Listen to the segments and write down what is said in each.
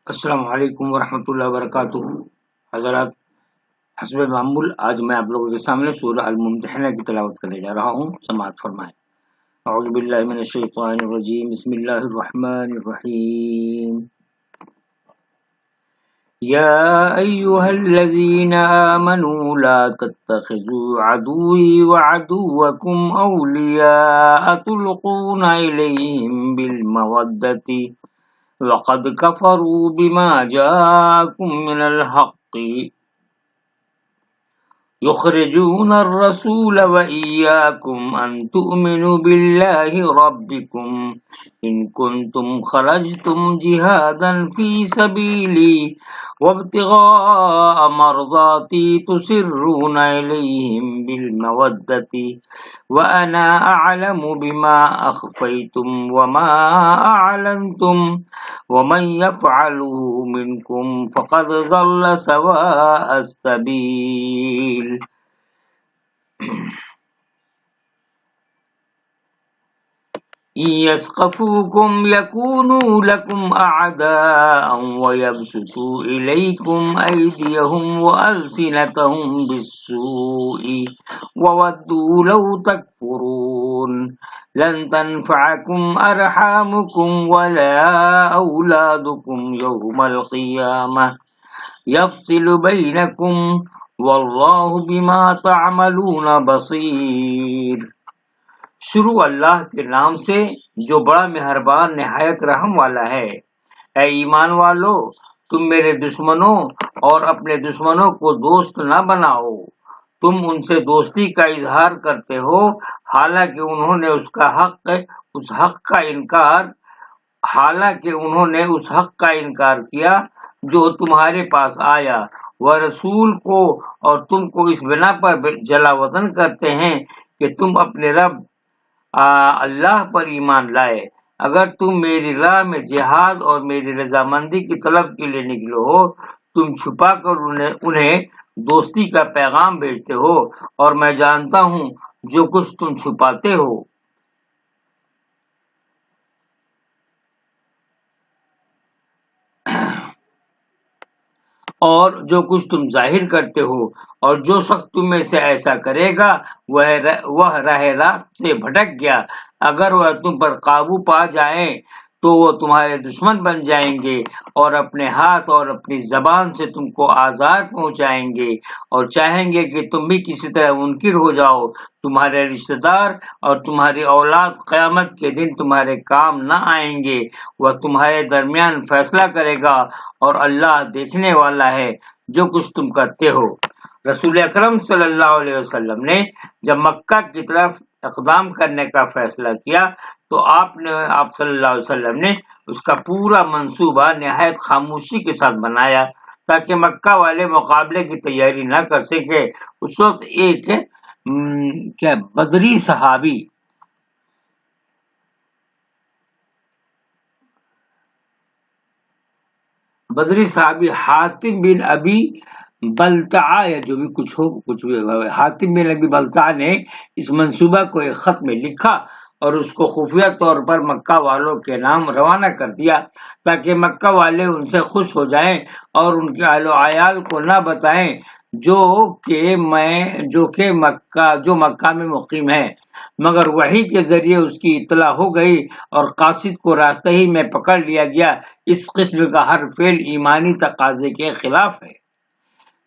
السلام علیکم ورحمۃ اللہ وبرکاتہ۔ حضرات، حسب معمول آج میں آپ لوگوں کے سامنے سورہ الممتحنہ کی تلاوت کرنے جا رہا ہوں، سماعت فرمائیں۔ اعوذ باللہ من الشیطان الرجیم، بسم اللہ الرحمن الرحیم۔ یا ایہا الذین آمنوا لا تتخذوا عدوی وعدوکم اولیاء تلقون الیہم بالمودۃ وقد كفروا بما جاءكم من الحق يخرجون الرسول وإياكم أن تؤمنوا بالله ربكم إن كنتم خرجتم جهادا في سبيلي وابتغاء مرضاتي تسرون إليهم بالمودة وأنا أعلم بما أخفيتم وما أعلنتم ومن يفعله منكم فقد ضل سواء السبيل۔ إن يثقفوكم يكونوا لكم أعداء ويبسطوا إليكم أيديهم وألسنتهم بالسوء وودوا لو تكفرون لن تنفعكم أرحامكم ولا أولادكم يوم القيامة يفصل بينكم والله بما تعملون بصير۔ شروع اللہ کے نام سے جو بڑا مہربان نہایت رحم والا ہے۔ اے ایمان والو، تم میرے دشمنوں اور اپنے دشمنوں کو دوست نہ بناؤ۔ تم ان سے دوستی کا اظہار کرتے ہو حالانکہ انہوں نے اس حق کا انکار کیا جو تمہارے پاس آیا، وہ رسول کو، اور تم کو اس بنا پر جلا وطن کرتے ہیں کہ تم اپنے رب اللہ پر ایمان لائے۔ اگر تم میری راہ میں جہاد اور میری رضامندی کی طلب کے لیے نکلے ہو، تم چھپا کر انہیں دوستی کا پیغام بھیجتے ہو، اور میں جانتا ہوں جو کچھ تم چھپاتے ہو۔ اور جو کچھ تم ظاہر کرتے ہو، اور جو شخص تم میں سے ایسا کرے گا وہ راہ راست سے بھٹک گیا۔ اگر وہ تم پر قابو پا جائیں تو وہ تمہارے دشمن بن جائیں گے اور اپنے ہاتھ اور اپنی زبان سے تم کو آزار پہنچائیں گے، اور چاہیں گے کہ تم بھی کسی طرح منکر ہو جاؤ۔ تمہارے رشتہ دار اور تمہاری اولاد قیامت کے دن تمہارے کام نہ آئیں گے۔ وہ تمہارے درمیان فیصلہ کرے گا، اور اللہ دیکھنے والا ہے جو کچھ تم کرتے ہو۔ رسول اکرم صلی اللہ علیہ وسلم نے جب مکہ کی طرف اقدام کرنے کا فیصلہ کیا تو آپ صلی اللہ علیہ وسلم نے اس کا پورا منصوبہ نہایت خاموشی کے ساتھ بنایا تاکہ مکہ والے مقابلے کی تیاری نہ کر سکے۔ اس وقت ایک بدری صحابی حاتم بن ابی بلتعہ یا جو بھی کچھ بھی حاتم بن ابی بلتعہ نے اس منصوبہ کو ایک خط میں لکھا اور اس کو خفیہ طور پر مکہ والوں کے نام روانہ کر دیا تاکہ مکہ والے ان سے خوش ہو جائیں اور ان کے اہل و عیال کو نہ بتائیں جو مکہ میں مقیم ہے۔ مگر وحی کے ذریعے اس کی اطلاع ہو گئی اور قاصد کو راستہ ہی میں پکڑ لیا گیا۔ اس قسم کا ہر فعل ایمانی تقاضے کے خلاف ہے۔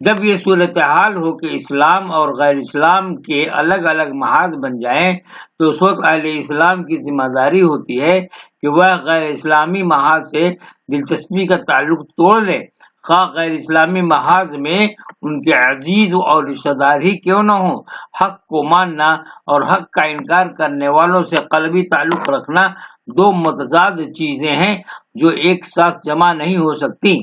جب یہ صورتحال ہو کہ اسلام اور غیر اسلام کے الگ الگ محاذ بن جائیں تو اس وقت اہل اسلام کی ذمہ داری ہوتی ہے کہ وہ غیر اسلامی محاذ سے دلچسپی کا تعلق توڑ لے، خواہ غیر اسلامی محاذ میں ان کے عزیز اور رشتہ دار ہی کیوں نہ ہوں۔ حق کو ماننا اور حق کا انکار کرنے والوں سے قلبی تعلق رکھنا دو متضاد چیزیں ہیں جو ایک ساتھ جمع نہیں ہو سکتی۔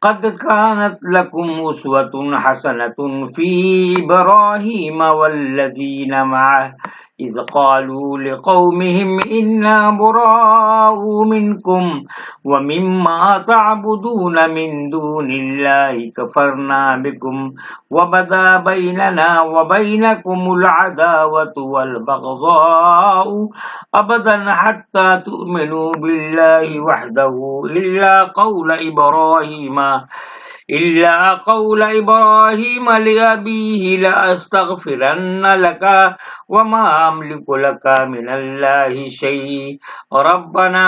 قد كانت لكم أسوة حسنة في إبراهيم والذين معه إذ قالوا لقومهم إنا براء منكم ومما تعبدون من دون الله كفرنا بكم وبدا بيننا وبينكم العداوة والبغضاء أبدا حتى تؤمنوا بالله وحده إلا قول إبراهيم لأبيه لأستغفرن لك وما أملك لك من الله شيء ربنا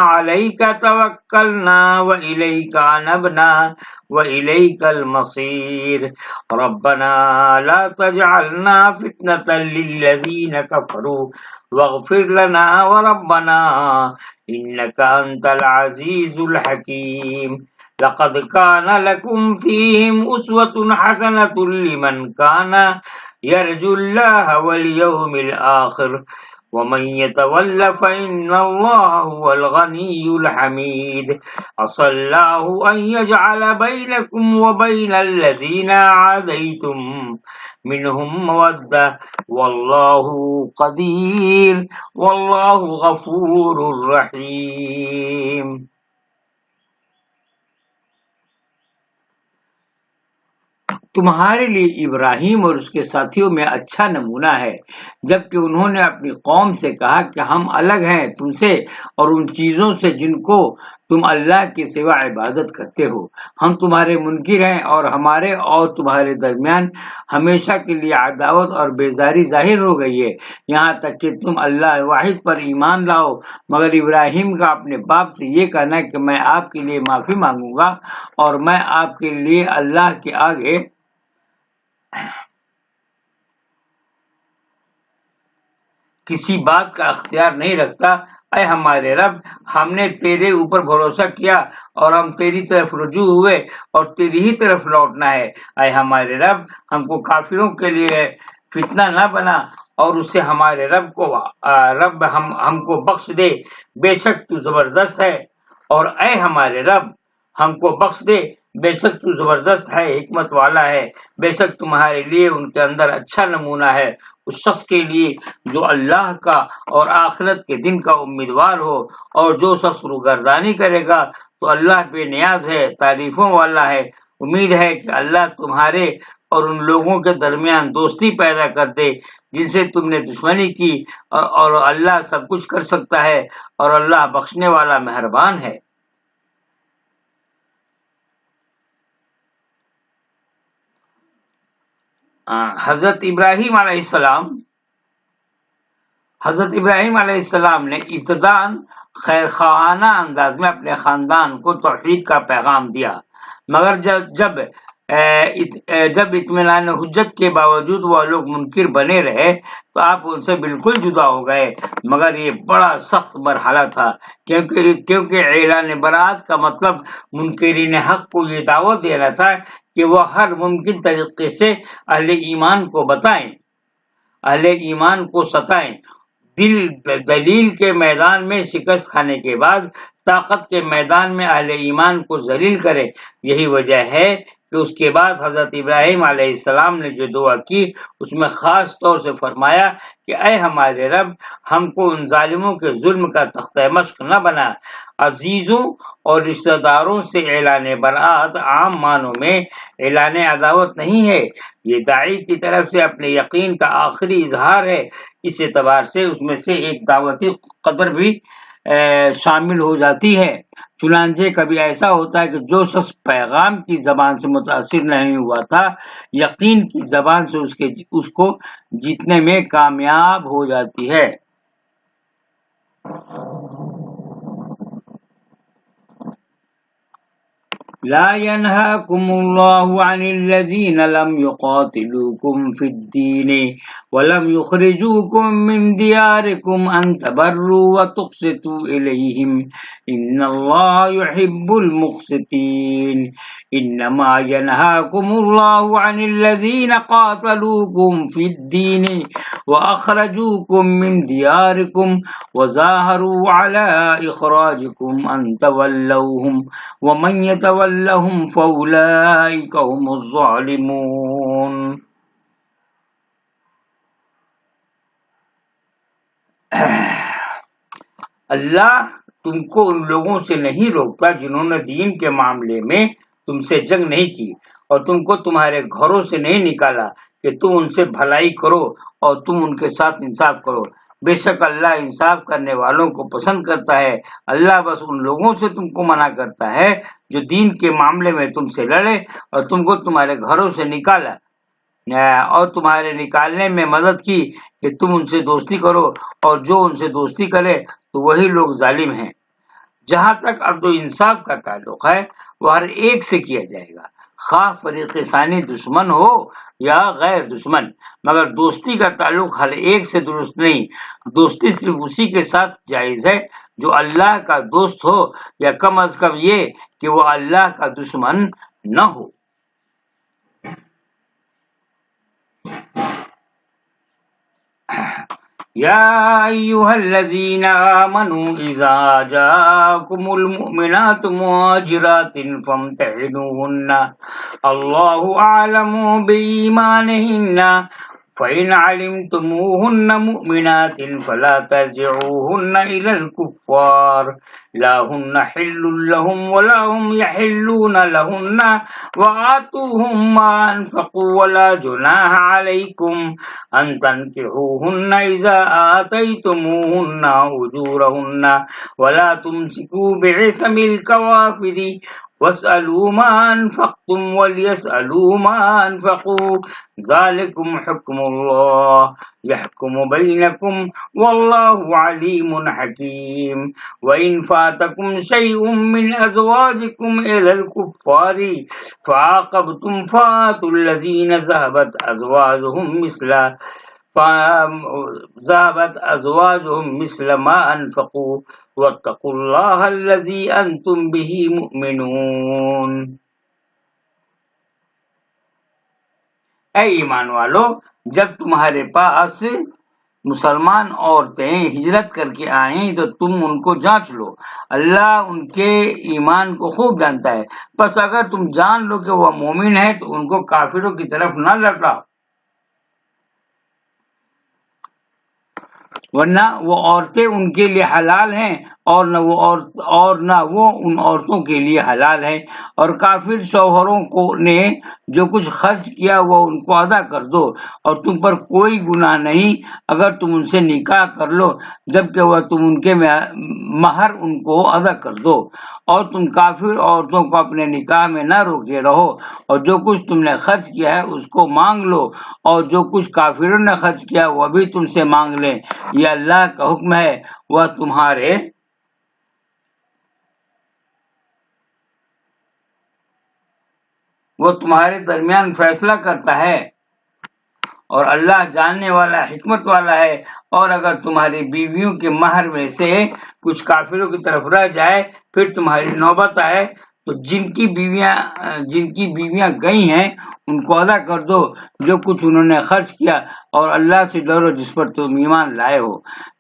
عليك توكلنا وإليك أنبنا وإليك المصير ربنا لا تجعلنا فتنة للذين كفروا واغفر لنا وربنا إنك أنت العزيز الحكيم لقد كان لكم فيهم أسوة حسنة لمن كان يرجو الله واليوم الآخر ومن يتول فإن الله هو الغني الحميد عسى الله أن يجعل بينكم وبين الذين عاديتم منهم مودة والله قدير والله غفور رحيم. تمہارے لیے ابراہیم اور اس کے ساتھیوں میں اچھا نمونہ ہے جبکہ انہوں نے اپنی قوم سے کہا کہ ہم الگ ہیں تم سے اور ان چیزوں سے جن کو تم اللہ کے سوا عبادت کرتے ہو ہم تمہارے منکر ہیں اور ہمارے اور تمہارے درمیان ہمیشہ کے لیے عداوت اور بیزاری ظاہر ہو گئی ہے یہاں تک کہ تم اللہ واحد پر ایمان لاؤ مگر ابراہیم کا اپنے باپ سے یہ کہنا کہ میں آپ کے لیے معافی مانگوں گا اور میں آپ کے لیے اللہ کے آگے کسی بات کا اختیار نہیں رکھتا اے ہمارے رب ہم نے تیرے اوپر بھروسہ کیا اور ہم تیری طرف رجوع ہوئے اور تیری ہی طرف لوٹنا ہے اے ہمارے رب ہم کو کافروں کے لیے فتنہ نہ بنا اور اس سے ہمارے رب ہم کو بخش دے بے شک تو زبردست ہے اور اے ہمارے رب ہم کو بخش دے بے شک تو زبردست ہے حکمت والا ہے بے شک تمہارے لیے ان کے اندر اچھا نمونہ ہے اس شخص کے لیے جو اللہ کا اور آخرت کے دن کا امیدوار ہو اور جو شخص روگردانی کرے گا تو اللہ بے نیاز ہے تعریفوں والا ہے امید ہے کہ اللہ تمہارے اور ان لوگوں کے درمیان دوستی پیدا کر دے جن سے تم نے دشمنی کی اور اللہ سب کچھ کر سکتا ہے اور اللہ بخشنے والا مہربان ہے. حضرت ابراہیم علیہ السلام نے ابتداً خیر خواہانہ انداز میں اپنے خاندان کو توحید کا پیغام دیا مگر جب اطمینان حجت کے باوجود وہ لوگ منکر بنے رہے تو آپ ان سے بالکل جدا ہو گئے مگر یہ بڑا سخت مرحلہ تھا کیونکہ اعلان برات کا مطلب منکرین حق کو یہ دعوت دینا تھا کہ وہ ہر ممکن طریقے سے اہل ایمان کو ستائیں دلیل کے میدان میں شکست کھانے کے بعد طاقت کے میدان میں اہل ایمان کو ذلیل کرے یہی وجہ ہے کہ اس کے بعد حضرت ابراہیم علیہ السلام نے جو دعا کی اس میں خاص طور سے فرمایا کہ اے ہمارے رب ہم کو ان ظالموں کے ظلم کا تختہ مشق نہ بنا. عزیزوں اور رشتہ داروں سے اعلان برات عام معنوں میں اعلان عداوت نہیں ہے یہ داعی کی طرف سے اپنے یقین کا آخری اظہار ہے اس اعتبار سے اس میں سے ایک دعوتی قدر بھی شامل ہو جاتی ہے. چنانچہ کبھی ایسا ہوتا ہے کہ جو شخص پیغام کی زبان سے متاثر نہیں ہوا تھا یقین کی زبان سے اس کو جیتنے میں کامیاب ہو جاتی ہے. لا ينهاكم الله عن الذين لم يقاتلوكم في الدين ولم يخرجوكم من دياركم أن تبروا وتقسطوا إليهم إن الله يحب المقسطين. إنما ينهاكم الله عن الذين قاتلوكم في الدين وأخرجوكم من دياركم وظاهروا على إخراجكم أن تولوهم ومن يتولهم فأولئك هم الظالمون. اللہ تم کو ان لوگوں سے نہیں روکتا جنہوں نے دین کے معاملے میں تم سے جنگ نہیں کی اور تم کو تمہارے گھروں سے نہیں نکالا کہ تم ان سے بھلائی کرو اور تم ان کے ساتھ انصاف کرو۔ بے شک اللہ انصاف کرنے والوں کو پسند کرتا ہے۔ اللہ بس ان لوگوں سے تم کو منع کرتا ہے جو دین کے معاملے میں تم سے لڑے اور تم کو تمہارے گھروں سے نکالا اور تمہارے نکالنے میں مدد کی کہ تم ان سے دوستی کرو، اور جو ان سے دوستی کرے تو وہی لوگ ظالم ہیں۔ جہاں تک عدل و انصاف کا تعلق ہے وہ ہر ایک سے کیا جائے گا، خواہ فریق ثانی دشمن ہو یا غیر دشمن، مگر دوستی کا تعلق ہر ایک سے درست نہیں۔ دوستی صرف اسی کے ساتھ جائز ہے جو اللہ کا دوست ہو، یا کم از کم یہ کہ وہ اللہ کا دشمن نہ ہو۔ يا أيها الذين آمنوا إذا جاءكم المؤمنات مهاجرات فامتحنوهن الله أعلم بإيمانهن فإن علمتموهن مؤمنات فلا ترجعوهن إلى الكفار لا هن حل لهم ولا هم يحلون لهن وآتوهم ما أنفقوا ولا جناح عليكم أن تنكحوهن إذا آتيتموهن أجورهن ولا تمسكوا بعصم الكوافر واسألوا ما أنفقتم وليسألوا ما أنفقوا ذلكم حكم الله يحكم بينكم والله عليم حكيم وإن فاتكم شيء من أزواجكم إلى الكفار فعاقبتم فآتوا الذين ذهبت أزواجهم مثل ما أنفقوا واتقوا الله الذي أنتم به مؤمنون۔ اے ایمان والو، جب تمہارے پاس مسلمان عورتیں ہجرت کر کے آئیں تو تم ان کو جانچ لو، اللہ ان کے ایمان کو خوب جانتا ہے۔ پس اگر تم جان لو کہ وہ مومن ہے تو ان کو کافروں کی طرف نہ لوٹاؤ، ورنہ وہ عورتیں ان کے لیے حلال ہیں اور نہ وہ ان عورتوں کے لیے حلال ہیں، اور کافر شوہروں کو نے جو کچھ خرچ کیا وہ ان کو ادا کر دو، اور تم پر کوئی گناہ نہیں اگر تم ان سے نکاح کر لو جبکہ وہ تم ان کے مہر ان کو ادا کر دو، اور تم کافر عورتوں کو اپنے نکاح میں نہ روکے رہو، اور جو کچھ تم نے خرچ کیا ہے اس کو مانگ لو، اور جو کچھ کافروں نے خرچ کیا وہ بھی تم سے مانگ لیں، یہ اللہ کا حکم ہے، وہ تمہارے درمیان فیصلہ کرتا ہے، اور اللہ جاننے والا حکمت والا ہے۔ اور اگر تمہاری بیویوں کے مہر میں سے کچھ کافروں کی طرف رہ جائے پھر تمہاری نوبت آئے تو جن کی بیویاں گئی ہیں ان کو ادا کر دو جو کچھ انہوں نے خرچ کیا، اور اللہ سے ڈرو جس پر تم ایمان لائے ہو۔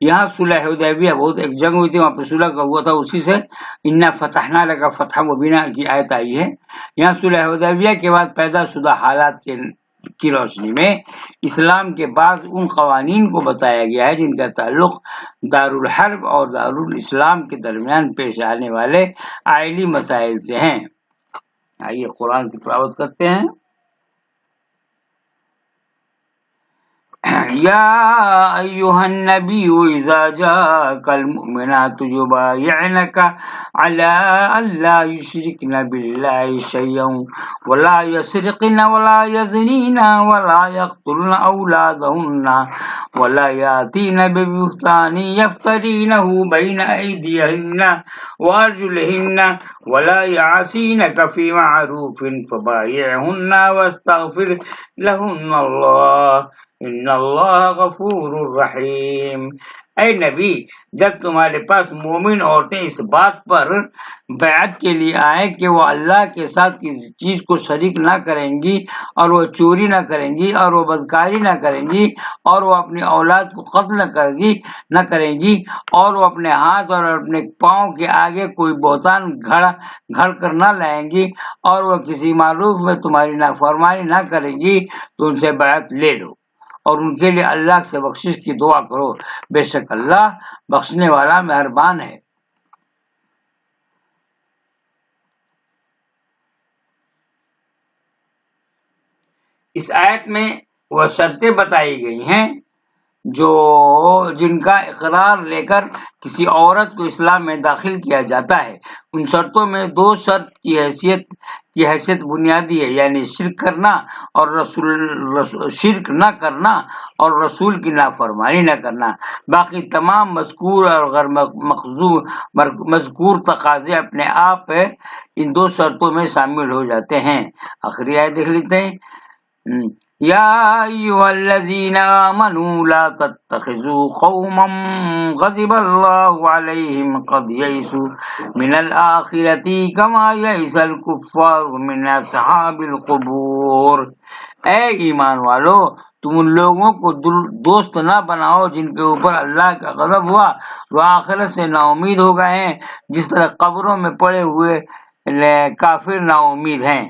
یہاں صلح حدیبیہ بہت ایک جنگ ہوئی تھی، وہاں پہ صلح کا ہوا تھا، اسی سے انا فتحنا لک فتحا مبینا کی آیت آئی ہے۔ یہاں صلح حدیبیہ کے بعد پیدا شدہ حالات کی روشنی میں اسلام کے بعض ان قوانین کو بتایا گیا ہے جن کا تعلق دارالحرب اور دارالاسلام کے درمیان پیش آنے والے آئلی مسائل سے ہیں۔ آئیے قرآن کی تلاوت کرتے ہیں۔ یا ایھا النبی اذا جاءک المؤمنات یبایعنک علی الا یشرکن باللہ شیئا ولا یسرقن ولا یزنین ولا یقتلن اولادہن ولا یاتین ببہتان یفترینہ بین ایدیہن وارجلہن ولا یعصینک فی معروف فبایعہن واستغفر لہن اللہ ان اللہ غفور الرحیم۔ اے نبی، جب تمہارے پاس مومن عورتیں اس بات پر بیعت کے لیے آئیں کہ وہ اللہ کے ساتھ کسی چیز کو شریک نہ کریں گی، اور وہ چوری نہ کریں گی، اور وہ بدکاری نہ کریں گی، اور وہ اپنی اولاد کو قتل نہ کریں گی، اور وہ اپنے ہاتھ اور اپنے پاؤں کے آگے کوئی بہتان گھڑ کر نہ لائیں گی، اور وہ کسی معروف میں تمہاری نافرمانی نہ کریں گی تو ان سے بیعت لے لو، اور ان کے لیے اللہ سے بخشش کی دعا کرو، بے شک اللہ بخشنے والا مہربان ہے۔ اس آیت میں وہ شرطیں بتائی گئی ہیں جن کا اقرار لے کر کسی عورت کو اسلام میں داخل کیا جاتا ہے۔ ان شرطوں میں 2 شرط کی حیثیت بنیادی ہے، یعنی شرک نہ کرنا اور رسول کی نافرمانی نہ کرنا۔ باقی تمام مذکور اور غیر مذکور تقاضے اپنے آپ ان 2 شرطوں میں شامل ہو جاتے ہیں۔ آخری آیت دیکھ لیتے ہیں۔ یا ایھا الذین آمنوا لا تتخذوا قوما غضب اللہ علیہم قد یئسوا من الآخرۃ کما یئس الکفار من اصحاب القبور۔ اے ایمان والو، تم ان لوگوں کو دوست نہ بناؤ جن کے اوپر اللہ کا غضب ہوا، وہ آخرت سے نا امید ہو گئے ہیں، جس طرح قبروں میں پڑے ہوئے کافر نا امید ہیں۔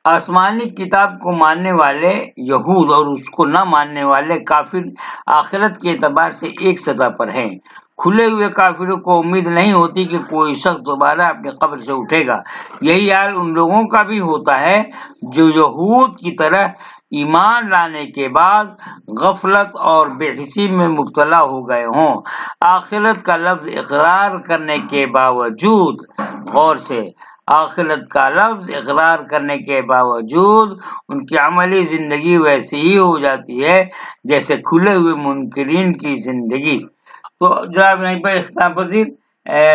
آسمانی کتاب کو ماننے والے یہود اور اس کو نہ ماننے والے کافر آخرت کے اعتبار سے ایک سطح پر ہیں۔ کھلے ہوئے کافروں کو امید نہیں ہوتی کہ کوئی شخص دوبارہ اپنی قبر سے اٹھے گا۔ یہی حال ان لوگوں کا بھی ہوتا ہے جو یہود کی طرح ایمان لانے کے بعد غفلت اور بے حسی میں مبتلا ہو گئے ہوں۔ آخرت کا لفظ اقرار کرنے کے باوجود، غور سے، آخرت کا لفظ اقرار کرنے کے باوجود ان کی عملی زندگی ویسی ہی ہو جاتی ہے جیسے کھلے ہوئے منکرین کی زندگی۔ تو جناب یہیں پر اختتام پذیر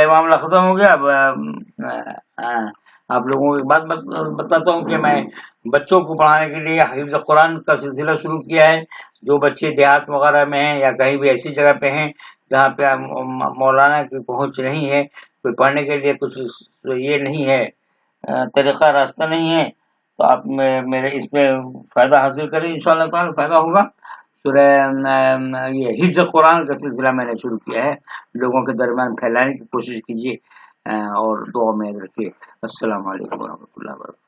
معاملہ ختم ہو گیا۔ اب آپ لوگوں کو ایک بات بتاتا ہوں کہ میں بچوں کو پڑھانے کے لیے حفظ قرآن کا سلسلہ شروع کیا ہے۔ جو بچے دیہات وغیرہ میں ہیں یا کہیں بھی ایسی جگہ پہ ہیں جہاں پہ مولانا کی پہنچ نہیں ہے، کوئی پڑھنے کے لیے کچھ یہ نہیں ہے، طریقہ راستہ نہیں ہے، تو آپ میرے اس میں فائدہ حاصل کریں، انشاءاللہ تعالی فائدہ ہوگا۔ سورہ یہ حفظ قرآن کا سلسلہ میں نے شروع کیا ہے، لوگوں کے درمیان پھیلانے کی کوشش کیجیے اور دعا میں رکھیے۔ السلام علیکم ورحمۃ اللہ وبرکاتہ۔